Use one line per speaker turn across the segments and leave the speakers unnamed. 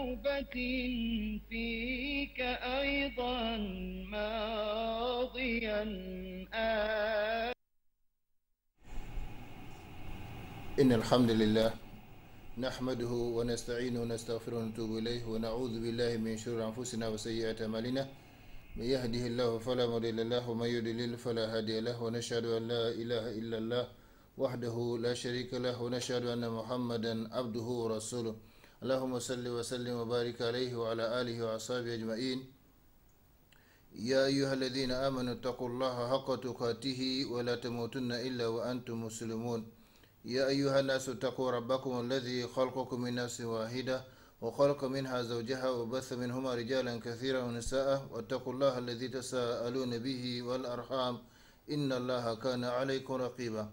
توبة فيك أيضا ماضيا
إن الحمد لله نحمده ونستعينه ونستغفره ونتوب إليه ونعوذ بالله من شرور أنفسنا وسيئات أعمالنا من يهده الله فلا مضل له ومن يضلل فلا هادي له ونشهد أن لا إله إلا الله وحده لا شريك له ونشهد أن محمدا عبده ورسوله اللهم صل وسلم وبارك عليه وعلى آله وأصحابه أجمعين يا أيها الذين آمنوا اتقوا الله حق تقاته ولا تموتن إلا وأنتم مسلمون يا أيها الناس اتقوا ربكم الذي خلقكم من نفس واحدة وخلق منها زوجها وبث منهما رجالا كثيرا ونساء واتقوا الله الذي تساءلون به والأرحام إن الله كان عليكم رقيبا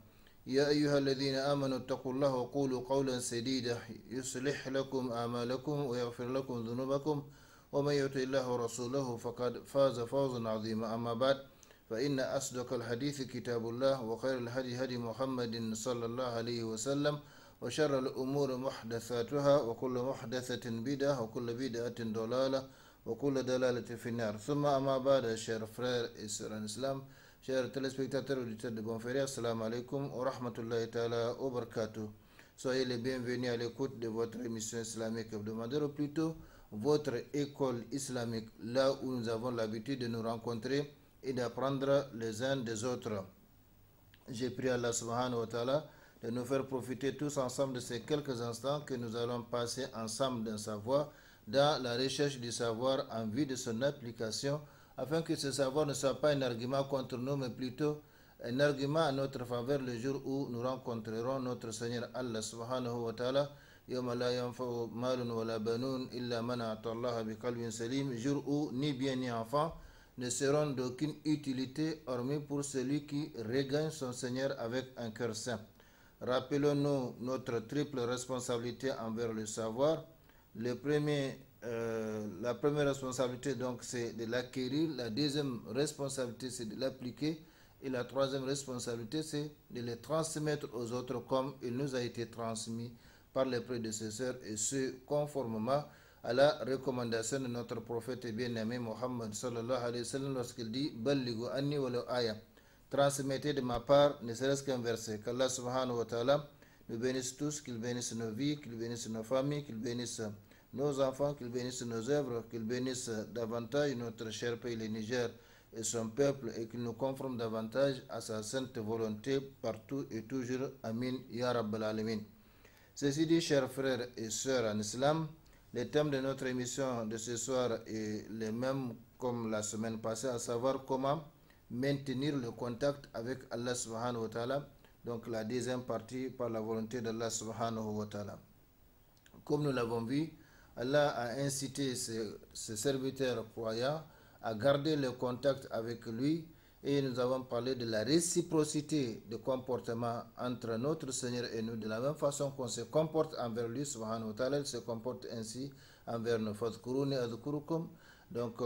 يا أيها الذين آمنوا اتقوا الله وقولوا قولا سديدا يصلح لكم أعمالكم ويغفر لكم ذنوبكم ومن يطع الله ورسوله فقد فاز فوزا عظيما أما بعد فإن أصدق الحديث كتاب الله وخير الهدي هدي محمد صلى الله عليه وسلم وشر الأمور محدثاتها وكل محدثة بدعة وكل بدعة ضلالة وكل دلالة في النار ثم أما بعد chers frères et sœurs en islam chers téléspectateurs et auditeurs de Bonferré assalamu alaikum wa rahmatullahi ta'ala wa barakatuh. Soyez les bienvenus à l'écoute de votre émission islamique hebdomadaire ou plutôt votre école islamique, là où nous avons l'habitude de nous rencontrer et d'apprendre les uns des autres. J'ai prié Allah subhanahu wa ta'ala de nous faire profiter tous ensemble de ces quelques instants que nous allons passer ensemble dans sa voie, dans la recherche du savoir en vue de son application, afin que ce savoir ne soit pas un argument contre nous, mais plutôt un argument à notre faveur le jour où nous rencontrerons notre Seigneur Allah subhanahu wa ta'ala, يوم لا ينفع مال ولا بنون إلا من أعطى الله بقلب سليم, jour où ni bien ni enfant ne seront d'aucune utilité hormis pour celui qui regagne son Seigneur avec un cœur saint. Rappelons-nous notre triple responsabilité envers le savoir. La première responsabilité donc c'est de l'acquérir, la deuxième responsabilité c'est de l'appliquer et la troisième responsabilité c'est de le transmettre aux autres comme il nous a été transmis par les prédécesseurs et ce conformément à la recommandation de notre prophète et bien-aimé Mohammed sallallahu alayhi wa sallam lorsqu'il dit Ballighu anni walau aya, transmettez de ma part ne serait-ce qu'un verset. Qu'Allah subhanahu wa ta'ala nous bénisse tous, qu'il bénisse nos vies, qu'il bénisse nos familles, qu'il bénisse nos enfants, qu'il bénisse nos œuvres, qu'il bénisse davantage notre cher pays le Niger et son peuple et qu'il nous conforme davantage à sa sainte volonté partout et toujours. Amin ya rabbal alamin. Ceci dit, chers frères et sœurs en islam, le thème de notre émission de ce soir est le même comme la semaine passée, à savoir comment maintenir le contact avec Allah subhanahu wa ta'ala, donc la deuxième partie par la volonté d'Allah subhanahu wa ta'ala. Comme nous l'avons vu, Allah a incité ses serviteurs croyants à garder le contact avec lui et nous avons parlé de la réciprocité de comportement entre notre Seigneur et nous, de la même façon qu'on se comporte envers lui subhanahu wa ta'ala, il se comporte ainsi envers nous. Fadhkuruni adhkurukum, donc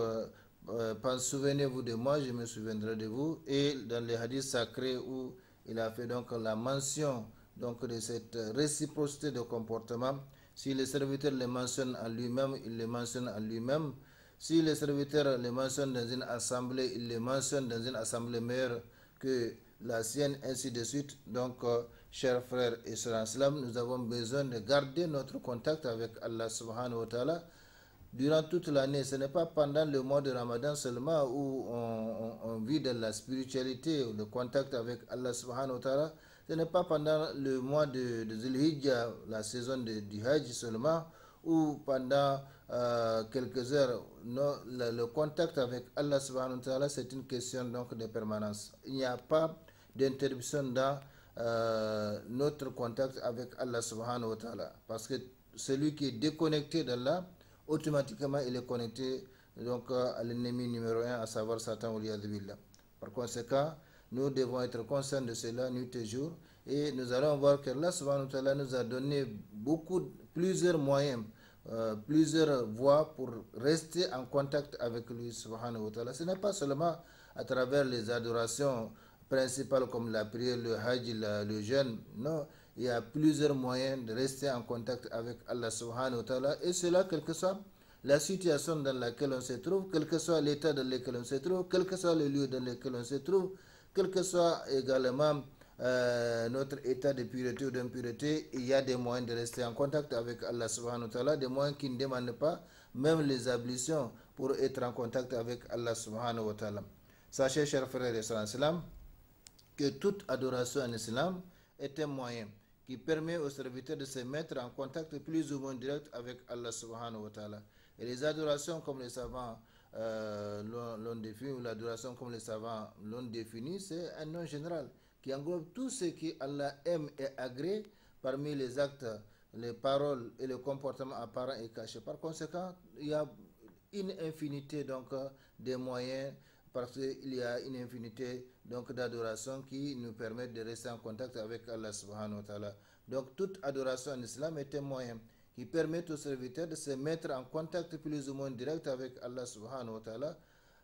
souvenez-vous de moi, je me souviendrai de vous. Et dans les hadiths sacrés où il a fait donc la mention donc de cette réciprocité de comportement, si le serviteur le mentionne à lui-même, il le mentionne à lui-même. Si le serviteur le mentionne dans une assemblée, il le mentionne dans une assemblée meilleure que la sienne, ainsi de suite. Donc, chers frères et sœurs en islam, nous avons besoin de garder notre contact avec Allah subhanahu wa ta'ala durant toute l'année. Ce n'est pas pendant le mois de Ramadan seulement où on vit de la spiritualité, le contact avec Allah subhanahu wa ta'ala. Ce n'est pas pendant le mois de Zulhijjah, la saison du Hajj seulement, ou pendant quelques heures. Non, le contact avec Allah subhanahu wa ta'ala, c'est une question donc de permanence. Il n'y a pas d'interruption dans notre contact avec Allah subhanahu wa ta'ala, parce que celui qui est déconnecté d'Allah, automatiquement il est connecté donc à l'ennemi numéro un, à savoir Satan. Par conséquent, nous devons être conscients de cela nuit et jour, et nous allons voir que Allah subhanahu wa ta'ala nous a donné plusieurs moyens, plusieurs voies pour rester en contact avec lui subhanahu wa ta'ala. Ce n'est pas seulement à travers les adorations principales comme la prière, le hajj, le jeûne. Non, il y a plusieurs moyens de rester en contact avec Allah subhanahu wa ta'ala, et cela quelle que soit la situation dans laquelle on se trouve, quel que soit l'état dans lequel on se trouve, quel que soit le lieu dans lequel on se trouve, quel que soit également notre état de pureté ou d'impureté, il y a des moyens de rester en contact avec Allah subhanahu wa ta'ala, des moyens qui ne demandent pas même les ablutions pour être en contact avec Allah subhanahu wa ta'ala. Sachez, chers frères et sœurs en islam, que toute adoration en islam est un moyen qui permet aux serviteurs de se mettre en contact plus ou moins direct avec Allah subhanahu wa ta'ala. Et les adorations comme les savants l'ont défini, ou l'adoration comme les savants l'ont défini, c'est un nom général qui englobe tout ce que Allah aime et agrée parmi les actes, les paroles et les comportements apparents et cachés. Par conséquent, il y a une infinité donc des moyens, parce qu'il y a une infinité donc d'adorations qui nous permettent de rester en contact avec Allah subhanahu wa ta'ala. Donc toute adoration en islam est un moyen qui permet aux serviteurs de se mettre en contact plus ou moins direct avec Allah subhanahu wa ta'ala.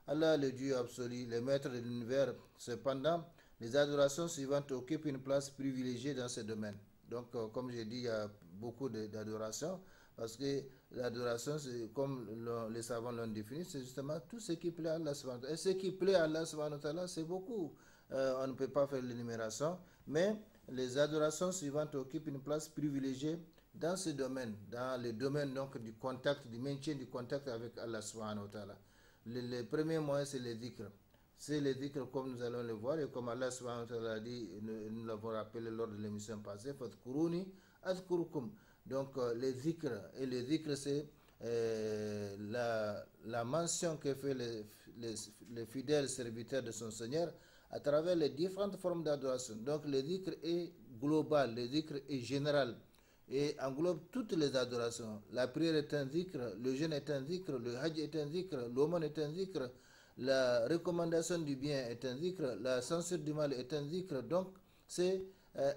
Allah, le Dieu absolu, le maître de l'univers. Cependant, les adorations suivantes occupent une place privilégiée dans ce domaine. Donc, comme j'ai dit, il y a beaucoup d'adorations, parce que l'adoration, comme les savants l'ont défini, c'est justement tout ce qui plaît à Allah subhanahu wa ta'ala. Et ce qui plaît à Allah subhanahu wa ta'ala, c'est beaucoup. On ne peut pas faire l'énumération, mais les adorations suivantes occupent une place privilégiée dans ce domaine, dans le domaine donc du contact, du maintien du contact avec Allah subhanahu wa ta'ala. Le premier moyen, c'est le dhikr. C'est le dhikr comme nous allons le voir, et comme Allah subhanahu wa ta'ala a dit, nous l'avons rappelé lors de l'émission passée, fadhkuruni adhkurukum. Donc le dhikr, et le dhikr c'est la mention que fait le fidèle serviteur de son Seigneur à travers les différentes formes d'adoration. Donc le dhikr est global, le dhikr est général et englobe toutes les adorations. La prière est un dhikr, le jeûne est un dhikr, le hajj est un dhikr, l'aumône est un dhikr, la recommandation du bien est un dhikr, la censure du mal est un dhikr. Donc c'est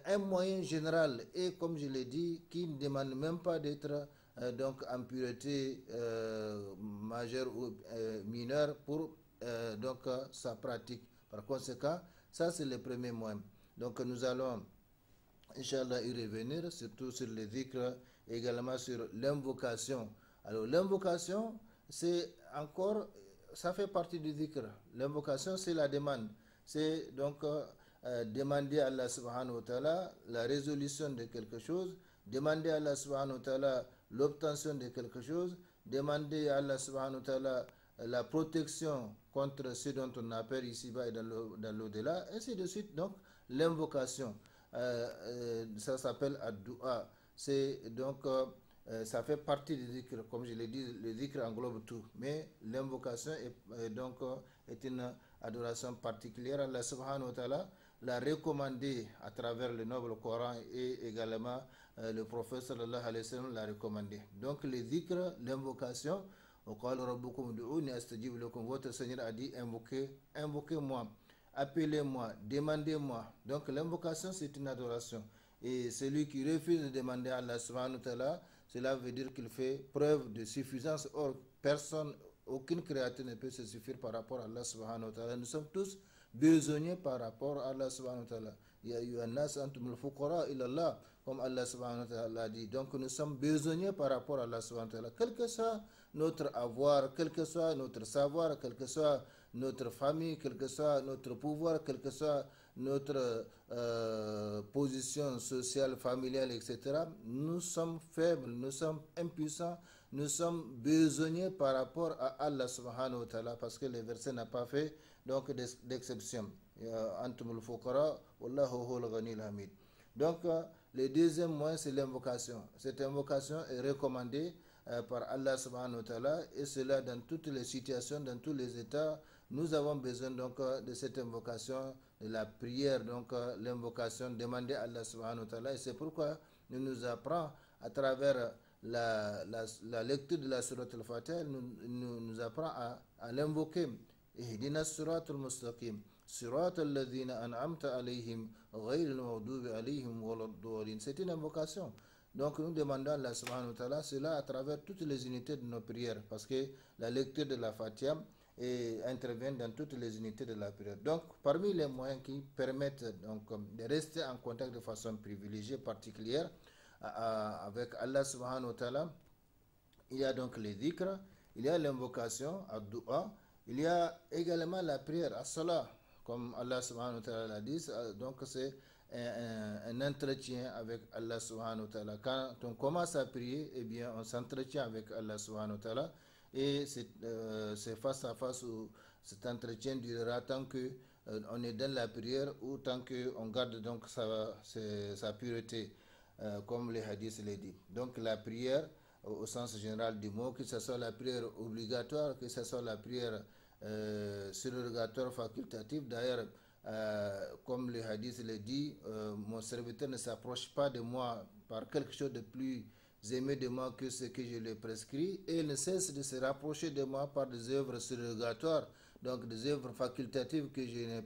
un moyen général, et comme je l'ai dit, qui ne demande même pas d'être donc en pureté majeure ou mineure pour donc sa pratique. Par conséquent, ça c'est le premier moyen. Donc nous allons Inch'Allah y revenir, surtout sur les dhikr, également sur l'invocation. Alors l'invocation, c'est encore, ça fait partie du dhikr. L'invocation, c'est la demande. C'est donc demander à Allah subhanahu wa ta'ala la résolution de quelque chose, demander à Allah subhanahu wa ta'ala l'obtention de quelque chose, demander à Allah subhanahu wa ta'ala la protection contre ce dont on a peur ici-bas et dans l'au-delà, ainsi de suite. Donc l'invocation. Ça s'appelle ad-du'a. C'est donc ça fait partie du dhikr, comme je l'ai dit, le dhikr englobe tout, mais l'invocation est une adoration particulière. Allah subhanahu wa ta'ala l'a recommandé à travers le noble Coran, et également le prophète sallallahu alayhi wa sallam l'a recommandé. Donc le dhikr, l'invocation, votre Seigneur a dit invoquez-moi, appelez-moi, demandez-moi. Donc l'invocation, c'est une adoration. Et celui qui refuse de demander à Allah subhanahu wa ta'ala, cela veut dire qu'il fait preuve de suffisance. Or, personne, aucune créature ne peut se suffire par rapport à Allah subhanahu wa ta'ala. Nous sommes tous besogneux par rapport à Allah subhanahu wa ta'ala. Ya ayyuhan nas antumul fuqara ila Allah, comme Allah subhanahu wa ta'ala a dit. Donc nous sommes besogneux par rapport à Allah subhanahu wa ta'ala. Quel que soit notre avoir, quel que soit notre savoir, quel que soit notre famille, quel que soit notre pouvoir, quel que soit notre position sociale, familiale, etc. Nous sommes faibles, nous sommes impuissants, nous sommes besogneux par rapport à Allah subhanahu wa ta'ala, parce que le verset n'a pas fait donc d'exception. Antumul fuqara wallahu huwal ghaniyul hamid. Donc le deuxième moyen, c'est l'invocation. Cette invocation est recommandée par Allah subhanahu wa ta'ala, et cela dans toutes les situations, dans tous les états. Nous avons besoin donc de cette invocation, de la prière, donc l'invocation, demander à Allah subhanahu wa ta'ala. Et c'est pourquoi nous apprend à travers la lecture de la Surat al-Fatiha, nous apprend à l'invoquer. Ihdina surat al-mustaqim, surat al-ladhina an'amta alayhim, ghayril maghdubi alayhim waladdallin. C'est une invocation. Donc nous demandons à Allah subhanahu wa ta'ala cela à travers toutes les unités de nos prières, parce que la lecture de la Fatiha et interviennent dans toutes les unités de la prière. Donc, parmi les moyens qui permettent donc, de rester en contact de façon privilégiée, particulière, avec Allah subhanahu wa ta'ala, il y a donc les dhikrs, il y a l'invocation, ad-du'a, il y a également la prière, as-salah, comme Allah subhanahu wa ta'ala l'a dit. Donc c'est un entretien avec Allah subhanahu wa ta'ala. Quand on commence à prier, eh bien on s'entretient avec Allah subhanahu wa ta'ala, et c'est face à face où cet entretien durera tant que on est dans la prière, ou tant qu'on garde donc sa pureté, comme les hadiths le disent. Donc la prière, au sens général du mot, que ce soit la prière obligatoire, que ce soit la prière surrogatoire facultative. D'ailleurs, comme le hadith le dit, mon serviteur ne s'approche pas de moi par quelque chose de plus aimé de moi que ce que je lui prescris, et il ne cesse de se rapprocher de moi par des œuvres surrogatoires, donc des œuvres facultatives que je ne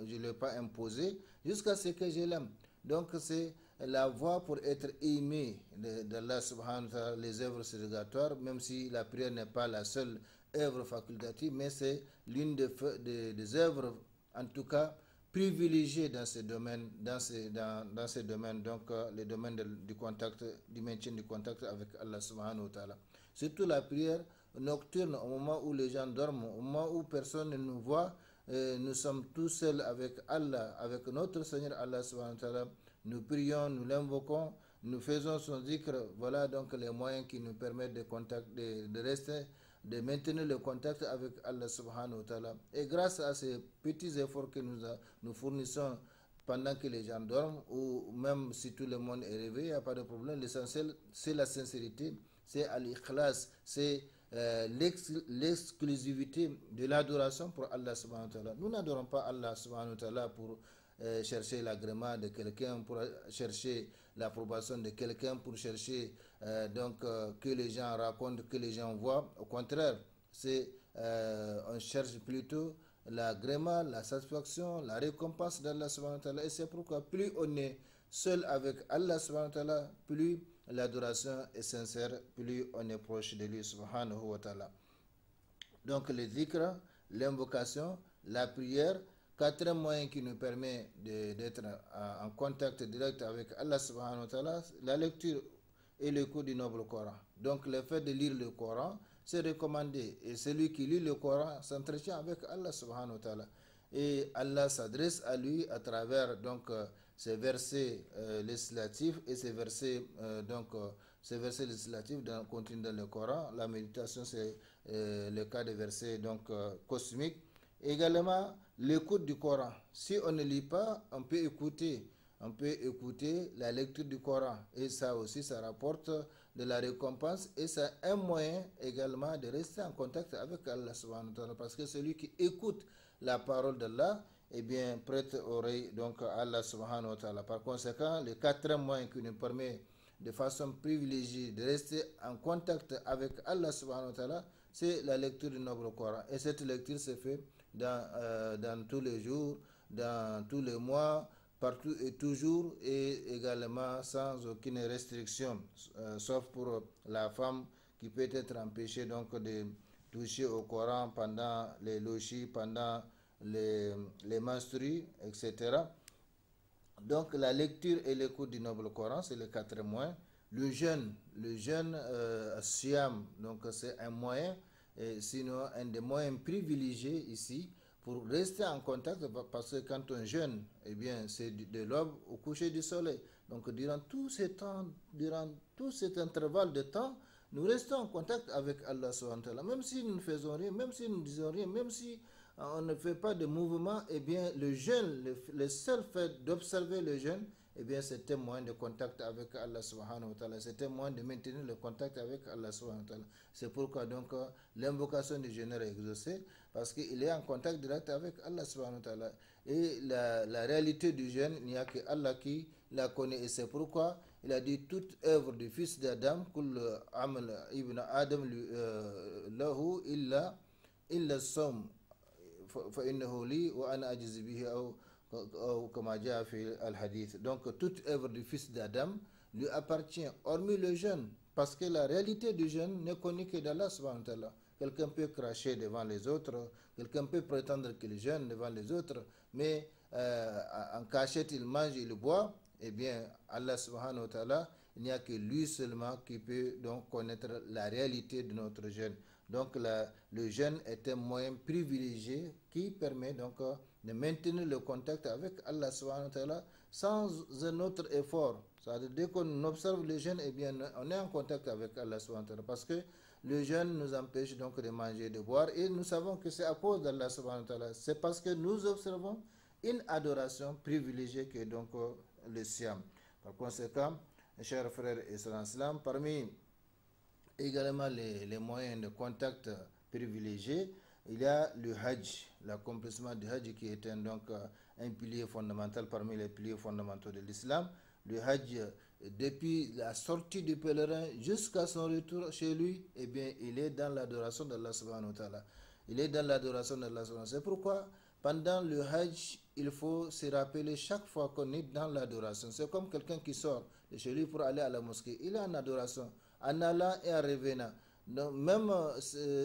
lui ai pas imposées, jusqu'à ce que je l'aime. Donc c'est la voie pour être aimé d'Allah subhanahu wa ta'ala, les œuvres surrogatoires, même si la prière n'est pas la seule œuvre facultative, mais c'est l'une des œuvres, en tout cas, privilégiées dans ce domaine, dans ces domaines, donc les domaines du contact, du maintien du contact avec Allah subhanahu wa ta'ala. Surtout la prière nocturne, au moment où les gens dorment, au moment où personne ne nous voit, nous sommes tous seuls avec Allah, avec notre Seigneur Allah subhanahu wa ta'ala. Nous prions, nous l'invoquons, nous faisons son dhikr. Voilà donc les moyens qui nous permettent de rester, de maintenir le contact avec Allah subhanahu wa ta'ala. Et grâce à ces petits efforts que nous fournissons pendant que les gens dorment, ou même si tout le monde est réveillé, il n'y a pas de problème. L'essentiel, c'est la sincérité, c'est al-ikhlas, c'est l'exclusivité de l'adoration pour Allah subhanahu wa ta'ala. Nous n'adorons pas Allah subhanahu wa ta'ala pour chercher l'agrément de quelqu'un, pour chercher l'approbation de quelqu'un, pour chercher que les gens racontent, que les gens voient. Au contraire, on cherche plutôt l'agrément, la satisfaction, la récompense d'Allah subhanahu wa ta'ala. Et c'est pourquoi plus on est seul avec Allah subhanahu wa ta'ala, plus l'adoration est sincère, plus on est proche de lui subhanahu wa ta'ala. Donc le dhikr, l'invocation, la prière, quatrième moyen qui nous permet d'être en contact direct avec Allah subhanahu wa ta'ala, la lecture et l'écoute du noble Coran. Donc le fait de lire le Coran, c'est recommandé. Et celui qui lit le Coran s'entretient avec Allah subhanahu wa ta'ala. Et Allah s'adresse à lui à travers donc ces versets législatifs et ces versets législatifs contenus dans le Coran. La méditation, c'est le cas des versets donc cosmiques. Également, l'écoute du Coran. Si on ne lit pas, on peut écouter la lecture du Coran. Et ça aussi, ça rapporte de la récompense. Et c'est un moyen également de rester en contact avec Allah subhanahu wa ta'ala. Parce que celui qui écoute la parole d'Allah, eh bien, prête oreille donc à Allah subhanahu wa ta'ala. Par conséquent, le quatrième moyen qui nous permet de façon privilégiée de rester en contact avec Allah subhanahu wa ta'ala, c'est la lecture du noble Coran. Et cette lecture se fait dans tous les jours, dans tous les mois, partout et toujours, et également sans aucune restriction, sauf pour la femme qui peut être empêchée donc de toucher au Coran pendant les lochis, pendant les menstrues, etc. Donc la lecture et l'écoute du noble Coran, c'est le quatrième moyen. Le jeûne Siyam, donc c'est un moyen, sinon un des moyens privilégiés ici pour rester en contact, parce que quand on jeûne, eh bien c'est de l'aube au coucher du soleil. Donc durant tout cet intervalle de temps, nous restons en contact avec Allah subhanahu wa ta'ala. Même si nous ne faisons rien, même si nous ne disons rien, même si on ne fait pas de mouvement, eh bien le jeûne, le seul fait d'observer le jeûne, eh bien c'est un moyen de contact avec Allah subhanahu wa ta'ala, c'est un moyen de maintenir le contact avec Allah subhanahu wa ta'ala. C'est pourquoi donc l'invocation du jeûneur est exaucée, parce qu'il est en contact direct avec Allah subhanahu wa ta'ala. Et la réalité du jeûne, il n'y a que Allah qui la connaît, et c'est pourquoi il a dit toute œuvre du fils d'Adam, kul amal ibn Adam lahu illa som fa innahu li wa ana ajiz bihi comme a fait al-hadith. Donc toute œuvre du fils d'Adam lui appartient, hormis le jeûne. parce que la réalité du jeûne n'est connue que d'Allah subhanahu wa ta'ala. Quelqu'un peut cracher devant les autres, quelqu'un peut prétendre qu'il jeûne devant les autres, mais en cachette il mange, il boit. Eh bien, Allah subhanahu wa ta'ala, il n'y a que lui seulement qui peut donc connaître la réalité de notre jeûne. Donc le jeûne est un moyen privilégié qui permet donc de maintenir le contact avec Allah subhanahu wa ta'ala sans un autre effort. C'est-à-dire dès qu'on observe le jeûne, eh bien, on est en contact avec Allah subhanahu wa ta'ala parce que le jeûne nous empêche donc de manger et de boire et nous savons que c'est à cause d'Allah subhanahu wa ta'ala. C'est parce que nous observons une adoration privilégiée que donc le siam. Par conséquent, chers frères et sœurs en islam, parmi également les moyens de contact privilégiés, il y a le Hajj, l'accomplissement du Hajj qui est donc un pilier fondamental parmi les piliers fondamentaux de l'islam. Le Hajj, depuis la sortie du pèlerin jusqu'à son retour chez lui, eh bien, il est dans l'adoration d'Allah subhanahu wa ta'ala. Il est dans l'adoration d'Allah subhanahu wa ta'ala. C'est pourquoi, pendant le Hajj, il faut se rappeler chaque fois qu'on est dans l'adoration. C'est comme quelqu'un qui sort de chez lui pour aller à la mosquée. Il est en adoration, en allant et en revenant. Donc, même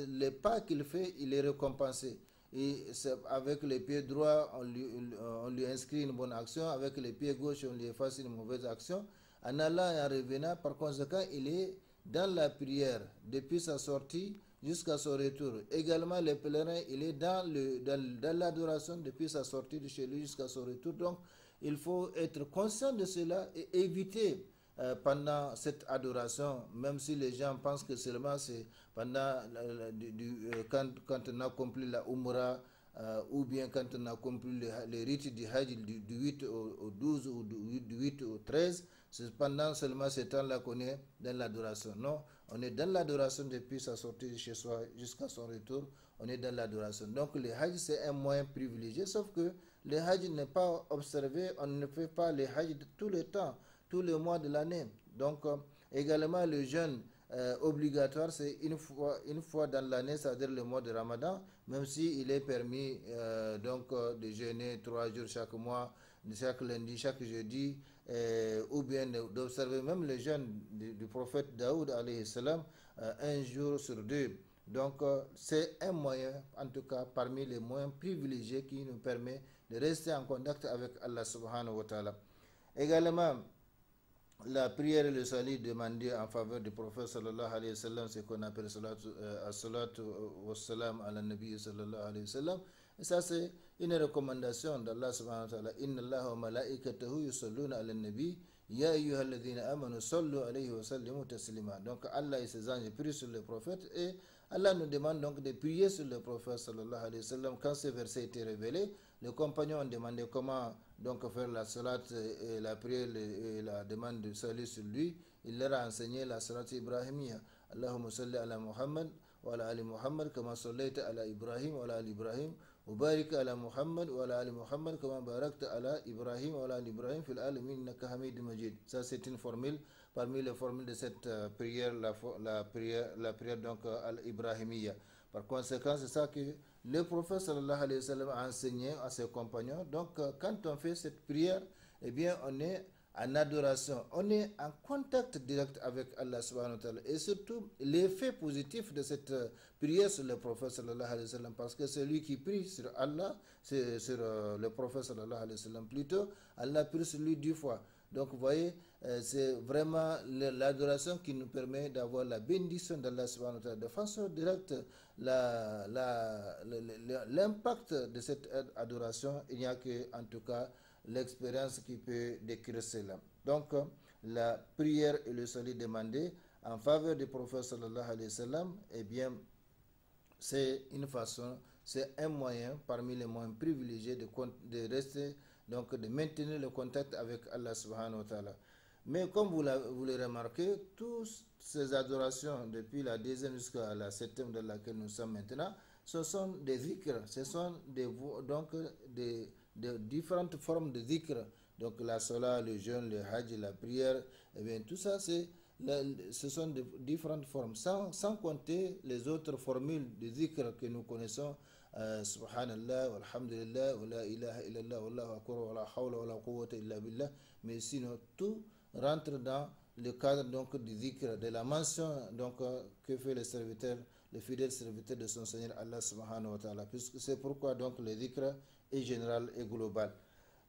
les pas qu'il fait, il est récompensé. Et avec les pieds droits, on lui inscrit une bonne action. Avec les pieds gauches, on lui efface une mauvaise action. En allant et en revenant, par conséquent, il est dans la prière depuis sa sortie jusqu'à son retour. Également, le pèlerin, il est dans l'adoration depuis sa sortie de chez lui jusqu'à son retour. Donc, il faut être conscient de cela et éviter pendant cette adoration, même si les gens pensent que seulement c'est pendant quand on accomplit la Umrah ou bien quand on accomplit les rites du Hajj du 8 au 12 ou du 8 au 13, c'est pendant seulement ce temps-là qu'on est dans l'adoration. Non, on est dans l'adoration depuis sa sortie de chez soi jusqu'à son retour, on est dans l'adoration. Donc le Hajj c'est un moyen privilégié, sauf que le Hajj n'est pas observé, on ne fait pas le Hajj tout le temps, tous les mois de l'année. Donc également le jeûne obligatoire c'est une fois dans l'année, c'est-à-dire le mois de Ramadan, même si il est permis de jeûner 3 jours chaque mois, chaque lundi, chaque jeudi, ou bien d'observer même le jeûne du prophète Daoud alayhi salam, un jour sur 2. Donc c'est un moyen, en tout cas parmi les moyens privilégiés qui nous permet de rester en contact avec Allah subhanahu wa ta'ala. Également, la prière et le salut demandé en faveur du prophète sallallahu alayhi wa sallam, c'est qu'on appelle salatu wa salam ala nabi sallallahu alayhi wa sallam. Et ça c'est une recommandation d'Allah subhanahu wa ta'ala. Inna Allah wa malaikatahu yusalluna ala nabi ya ayyuhalladhina amanu sallu alayhi wa sallimu taslima. Donc Allah et ses anges prient sur le prophète et Allah nous demande donc de prier sur le prophète sallallahu alayhi wa sallam. Quand ce verset était révélé, les compagnons ont demandé comment donc faire la salat et la prière et la demande de salut sur lui. Il leur a enseigné la salat ibrahimiyya. Allahumma salli ala Muhammad wa ala ali Muhammad kama sallaita ala Ibrahim wa ala ali Ibrahim. وبارك على محمد وعلى آل محمد كما باركت على إبراهيم وعلى آل إبراهيم في العالمين إنك حميد مجيد. Ça c'est une formule parmi les formules de cette prière, la prière donc al-Ibrahimiyya. Par conséquent, c'est ça que le prophète sallallahu alayhi wa sallam a enseigné à ses compagnons. Donc quand on fait cette prière, eh bien on est en adoration, on est en contact direct avec Allah subhanahu wa ta'ala. Et surtout, l'effet positif de cette prière sur le prophète sallallahu alayhi wa sallam, parce que celui qui prie sur Allah, c'est sur le prophète sallallahu alayhi wa sallam plutôt, Allah prie sur lui 10 fois. Donc vous voyez, c'est vraiment l'adoration qui nous permet d'avoir la bénédiction d'Allah subhanahu wa ta'ala. De façon directe, l'impact de cette adoration, il n'y a que, en tout cas, l'expérience qui peut décrire cela. Donc, la prière et le salut demandé en faveur du prophète sallallahu alayhi wa sallam, eh bien, c'est une façon, c'est un moyen parmi les moyens privilégiés de rester, donc de maintenir le contact avec Allah subhanahu wa ta'ala. Mais comme vous le remarquez, toutes ces adorations, depuis la 2e jusqu'à la 7e dans laquelle nous sommes maintenant, ce sont des zikrs, ce sont des différentes formes de zikr. Donc la salat, le jeûne, le hajj, la prière, et bien tout ça, ce sont de différentes formes, sans compter les autres formules de zikr que nous connaissons, subhanallah, walhamdulillah, wa la ilaha illallah, wallahu akbar, wa la hawla wa la quwwata illa billah, mais sinon tout rentre dans le cadre donc du dhikr, de la mention donc que fait le serviteur, le fidèle serviteur de son Seigneur Allah subhanahu wa ta'ala. C'est pourquoi donc le dhikr est général et global.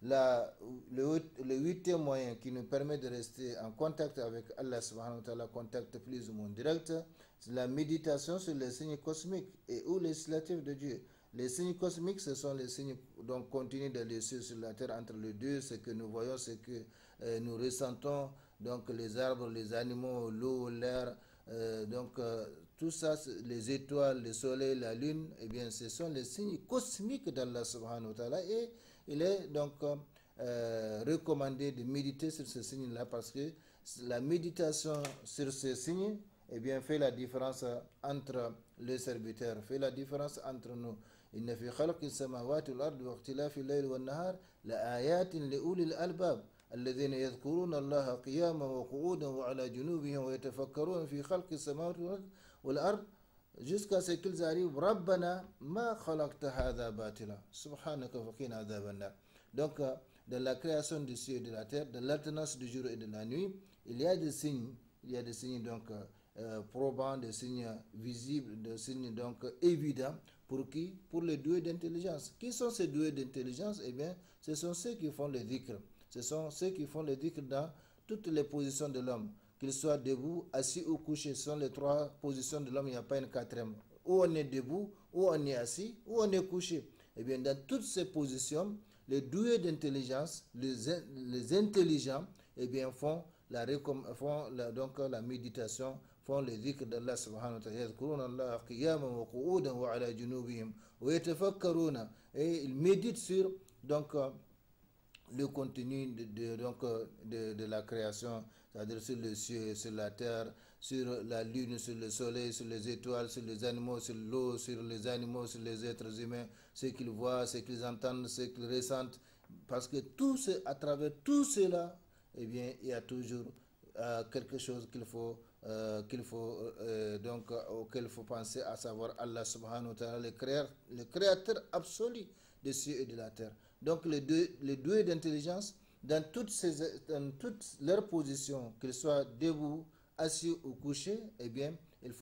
Le huitième moyen qui nous permet de rester en contact avec Allah subhanahu wa ta'ala, contact plus ou moins direct, c'est la méditation sur les signes cosmiques et ou législatifs de Dieu. Les signes cosmiques, ce sont les signes donc continus dans les cieux sur la terre entre les deux, ce que nous voyons, ce que nous ressentons, donc les arbres, les animaux, l'eau, l'air, tout ça, les étoiles, le soleil, la lune, eh bien, ce sont les signes cosmiques d'Allah subhanahu wa ta'ala, et il est donc recommandé de méditer sur ces signes-là parce que la méditation sur ces signes, eh bien, fait la différence entre les serviteurs, fait la différence entre nous. إن في خلق السماوات والأرض واختلاف الليل والنهار لآيات لأولي الألباب الذين يذكرون الله قياما وقعودا وعلى جنوبهم ويتفكرون في خلق السماوات والأرض jusqu'à ce qu'ils arrivent ربنا ما خلقت هذا باطلا سبحانك فقنا عذاب النار. Donc dans la création du ciel et de la terre, dans l'alternance du jour et de la nuit, il y a des signes, donc probants, des signes visibles, des signes donc évidents. Pour qui? Pour les doués d'intelligence. Qui sont ces doués d'intelligence? Eh bien, ce sont ceux qui font le dhikr. Ce sont ceux qui font le dhikr dans toutes les positions de l'homme. Qu'il soit debout, assis ou couché. Ce sont les trois positions de l'homme, il n'y a pas une quatrième. Ou on est debout, ou on est assis, ou on est couché. Eh bien, dans toutes ces positions, les doués d'intelligence, les intelligents, eh bien, font la méditation, font le dhikr d'Allah subhanahu wa ta'ala. Yadhkuruna Allah qiyaman wa qu'udan wa ala junubihim wa yatafakkaruna, et ils méditent sur donc le contenu de la création, c'est-à-dire sur le ciel, sur la terre, sur la lune, sur le soleil, sur les étoiles, sur les animaux, sur l'eau, sur les animaux, sur les êtres humains, ce qu'ils voient, ce qu'ils entendent, ce qu'ils ressentent. Parce que à travers tout cela, eh bien, il y a toujours quelque chose auquel il faut penser, à savoir Allah subhanahu wa ta'ala, le créateur absolu des cieux et de la terre. Donc les doués d'intelligence, dans toutes leurs positions, qu'ils soient debout, assis ou couchés, eh bien,